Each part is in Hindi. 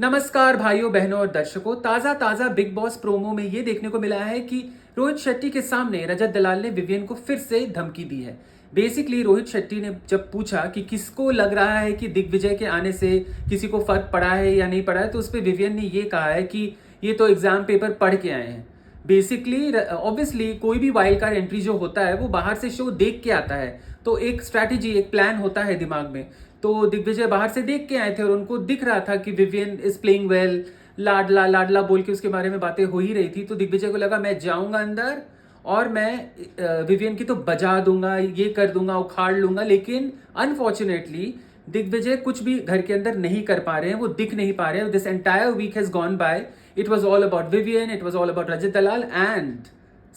नमस्कार भाइयों बहनों और दर्शकों। ताजा बिग बॉस प्रोमो में ये देखने को मिला है कि रोहित शेट्टी के सामने रजत दलाल ने विवियन को फिर से धमकी दी है। बेसिकली रोहित शेट्टी ने जब पूछा कि किसको लग रहा है कि दिग्विजय के आने से किसी को फर्क पड़ा है या नहीं पड़ा है, तो उस पर विवियन ने ये कहा है कि ये तो एग्जाम पेपर पढ़ के आए हैं। बेसिकली ऑब्वियसली कोई भी वाइल्ड कार्ड एंट्री जो होता है वो बाहर से शो देख के आता है, तो एक स्ट्रैटेजी एक प्लान होता है दिमाग में। तो दिग्विजय बाहर से देख के आए थे और उनको दिख रहा था कि विवियन इज प्लेइंग वेल, लाडला लाडला बोल के उसके बारे में बातें हो ही रही थी। तो दिग्विजय को लगा मैं जाऊंगा अंदर और मैं विवियन की तो बजा दूंगा, ये कर दूंगा, उखाड़ लूंगा। लेकिन अनफॉर्चुनेटली दिग्विजय कुछ भी घर के अंदर नहीं कर पा रहे हैं, वो दिख नहीं पा रहे हैं। This entire week has gone by, it was all about Vivian, it was all about Rajat Dalal and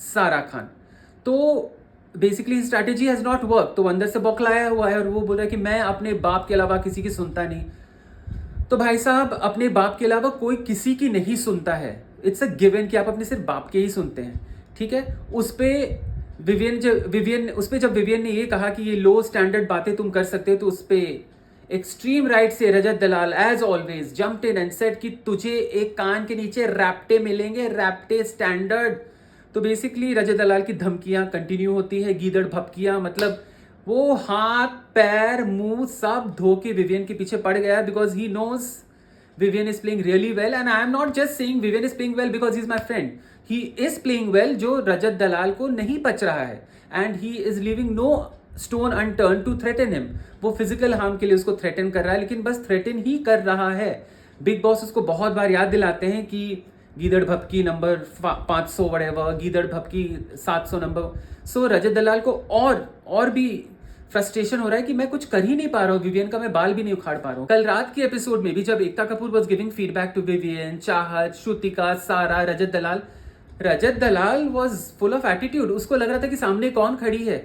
Sara Khan. तो basically strategy has not work. तो अंदर से बौखलाया हुआ है और वो बोल रहा है कि मैं अपने बाप के अलावा किसी की सुनता नहीं। तो भाई साहब, अपने बाप के अलावा कोई किसी की नहीं सुनता है। इट्स अ गिवन कि आप अपने सिर्फ बाप के ही सुनते हैं, ठीक है। उस पे जब विवियन ने ये कहा कि ये लो स्टैंडर्ड बातें तुम कर सकते हो, तो उस पे एक्सट्रीम राइट से Rajat Dalal as always jumped in and said कि तुझे एक कान के नीचे रैप्टे मिलेंगे, रैप्टे स्टैंडर्ड। तो बेसिकली रजत दलाल की धमकियां कंटिन्यू होती है, गीदड़ भपकियां, मतलब वो हाथ पैर मुंह सब धो के विवियन के पीछे पड़ गया, because he knows Vivian is playing really well, and I am not just saying Vivian is playing well because he's my friend. He is playing well, जो रजत दलाल को नहीं पच रहा है, and he is leaving no stone unturned to threaten him. वो फिजिकल हार्म के लिए उसको थ्रेटन कर रहा है, लेकिन बस थ्रेटन ही कर रहा है। बिग बॉस उसको बहुत बार याद दिलाते हैं कि गीदड़ भपकी नंबर 500 वड़ेवर, गीदड़ भपकी 700 नंबर। सो रजत दलाल को और भी फ्रस्ट्रेशन हो रहा है कि मैं कुछ कर ही नहीं पा रहा हूँ, विवियन का मैं बाल भी नहीं उखाड़ पा रहा हूँ। कल रात के एपिसोड में भी जब Ekta Kapoor was giving feedback to Vivian, Chahat, Shrutika, Sara, Rajat Dalal was full of attitude. उसको लग रहा था कि सामने कौन खड़ी है,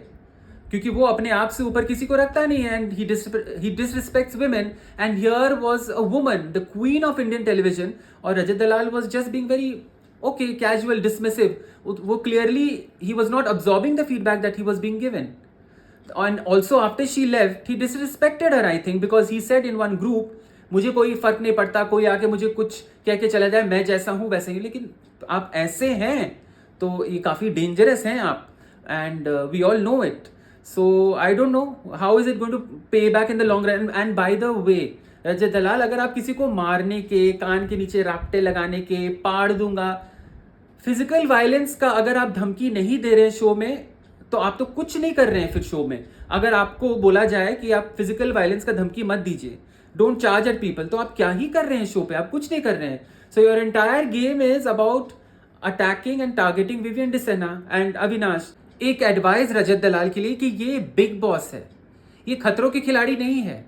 क्योंकि वो अपने आप से ऊपर किसी को रखता नहीं है, and he disrespects women, and here was a woman, the queen of Indian television, और Rajat Dalal was just being very okay, casual, dismissive. वो clearly he was not absorbing the feedback that he was being given. And also after she left, he disrespected her, I think, because he said in one group, मुझे कोई फर्क नहीं पड़ता, कोई आके मुझे कुछ कह के चला जाए, मैं जैसा हूँ वैसे ही। लेकिन आप ऐसे हैं तो ये काफ़ी डेंजरस हैं आप, and we all know it. So I don't know how is it going to pay back in the long run. And by the way Rajat Dalal, अगर आप किसी को मारने के, कान के नीचे राप्टे लगाने के, पाड़ दूंगा, फिजिकल वायलेंस का अगर आप धमकी नहीं दे रहे शो में, तो आप तो कुछ नहीं कर रहे हैं फिर शो में। अगर आपको बोला जाए कि आप फिजिकल वायलेंस का धमकी मत दीजिए, डोंट चार्ज एट पीपल, तो आप क्या ही कर रहे हैं शो पे, आप कुछ नहीं कर रहे हैं। So your entire game is about attacking and targeting Vivian Dsena and Avinash. एक एडवाइस रजत दलाल के लिए कि ये बिग बॉस है, ये खतरों के खिलाड़ी नहीं है।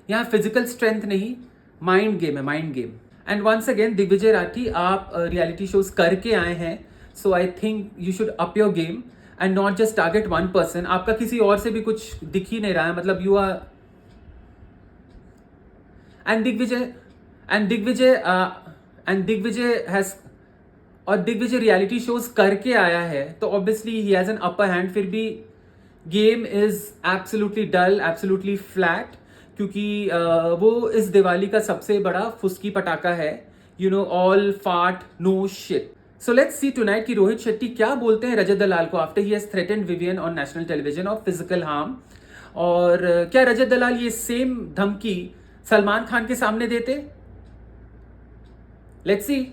यहाँ फिजिकल स्ट्रेंथ नहीं, माइंड गेम है, mind game. And once again Digvijay Rathee, आप रियलिटी शोज करके आए हैं, so I think you should up your game and not just target one person. आपका किसी और से भी कुछ दिख ही नहीं रहा है, मतलब you are and Digvijay reality shows करके आया है, तो obviously he has an upper hand. फिर भी game is absolutely dull, absolutely flat, क्योंकि वो इस दिवाली का सबसे बड़ा फुसकी पटाखा है। You know, all fart no shit. So let's see tonight कि रोहित शेट्टी क्या बोलते हैं रजत दलाल को after he has threatened Vivian on national television of physical harm. और क्या रजत दलाल ये सेम धमकी सलमान खान के सामने देते? Let's see.